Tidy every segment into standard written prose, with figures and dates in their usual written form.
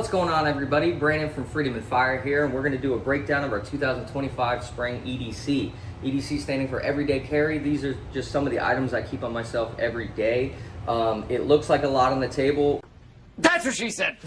What's going on, everybody? Brandon from Freedom and Fire here, and we're going to do a breakdown of our 2025 spring EDC. EDC standing for Everyday Carry. These are just some of the items I keep on myself every day. It looks like a lot on the table. That's what she said.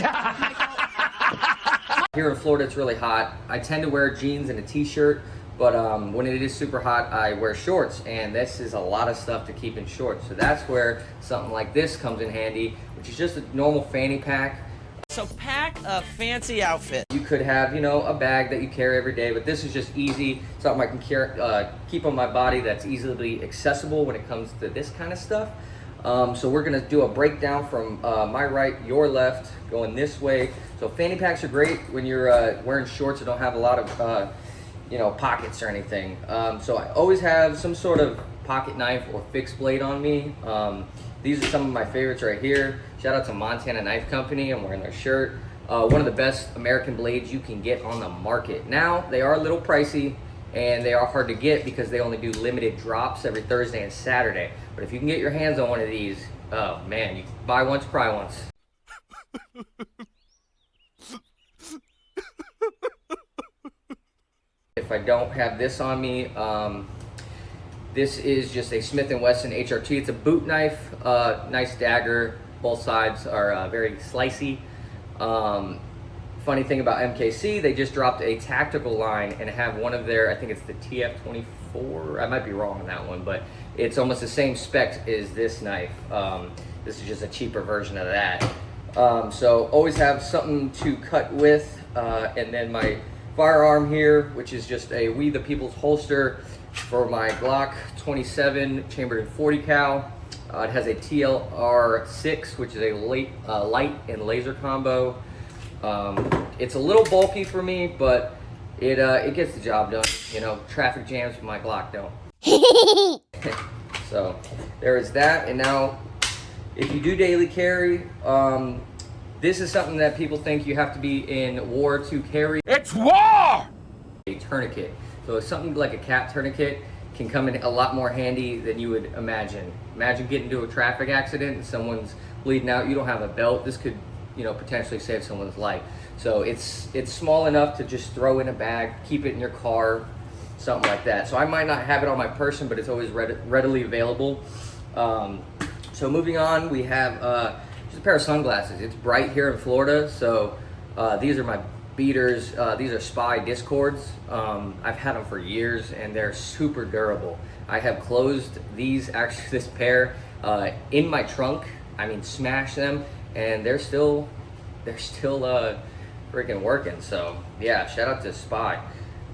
Here in Florida, it's really hot. I tend to wear jeans and a t-shirt, but when it is super hot, I wear shorts, and this is a lot of stuff to keep in shorts. So that's where something like this comes in handy, which is just a normal fanny pack. So pack a fancy outfit. You could have, a bag that you carry every day, but this is just easy, something I can keep on my body that's easily accessible when it comes to this kind of stuff. So we're gonna do a breakdown from my right, your left, going this way. So fanny packs are great when you're wearing shorts that don't have a lot of, pockets or anything. So I always have some sort of pocket knife or fixed blade on me. These are some of my favorites right here. Shout out to Montana Knife Company. I'm wearing their shirt. One of the best American blades you can get on the market. Now, they are a little pricey and they are hard to get because they only do limited drops every Thursday and Saturday. But if you can get your hands on one of these, oh man, you buy once, cry once. If I don't have this on me, this is just a Smith & Wesson HRT. It's a boot knife, nice dagger. Both sides are very slicey. Funny thing about MKC, they just dropped a tactical line and have one of their, I think it's the TF24. I might be wrong on that one, but it's almost the same spec as this knife. This is just a cheaper version of that. So always have something to cut with. And then my firearm here, which is just a We the People's holster for my Glock 27 chambered in 40 cal. It has a TLR6, which is a light and laser combo. It's a little bulky for me, but it gets the job done. Traffic jams, my Glock don't. So there is that. And now, if you do daily carry, this is something that people think you have to be in war to carry. It's war! A tourniquet. So something like a cat tourniquet can come in a lot more handy than you would imagine. Imagine getting into a traffic accident and someone's bleeding out. You don't have a belt. This could, potentially save someone's life. So it's small enough to just throw in a bag, keep it in your car, something like that. So I might not have it on my person, but it's always readily available. So moving on, we have just a pair of sunglasses. It's bright here in Florida, so these are my beaters. These are Spy Discords. I've had them for years and they're super durable. I have closed this pair in my trunk. Smash them, and they're still freaking working. So yeah, shout out to Spy.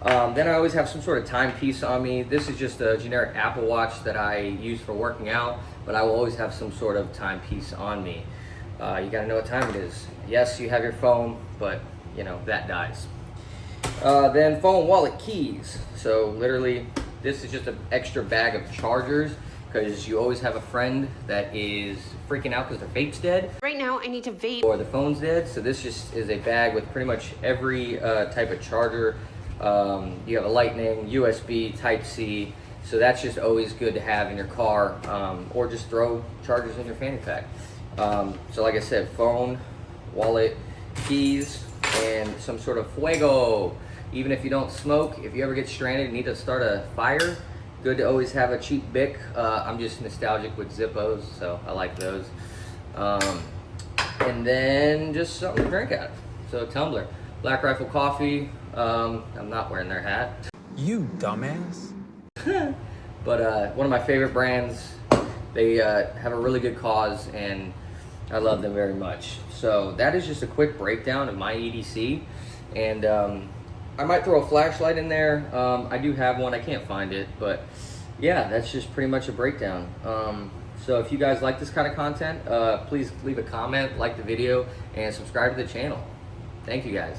Then I always have some sort of timepiece on me. This is just a generic Apple Watch that I use for working out, but I will always have some sort of timepiece on me. You gotta know what time it is. Yes, you have your phone, but that dies. Then phone, wallet, keys. So literally, this is just an extra bag of chargers because you always have a friend that is freaking out because their vape's dead. Right now, I need to vape. Or the phone's dead. So this just is a bag with pretty much every type of charger. You have a Lightning, USB, Type-C. So that's just always good to have in your car, or just throw chargers in your fanny pack. So like I said, phone, wallet, keys, and some sort of fuego. Even if you don't smoke, if you ever get stranded and need to start a fire, good to always have a cheap Bic. I'm just nostalgic with Zippos, so I like those. And then just something to drink out of. So a tumbler. Black Rifle Coffee. I'm not wearing their hat. You dumbass. But one of my favorite brands. They have a really good cause, and I love them very much. So that is just a quick breakdown of my EDC. And I might throw a flashlight in there. I do have one. I can't find it. But yeah, that's just pretty much a breakdown. So if you guys like this kind of content, please leave a comment, like the video, and subscribe to the channel. Thank you guys.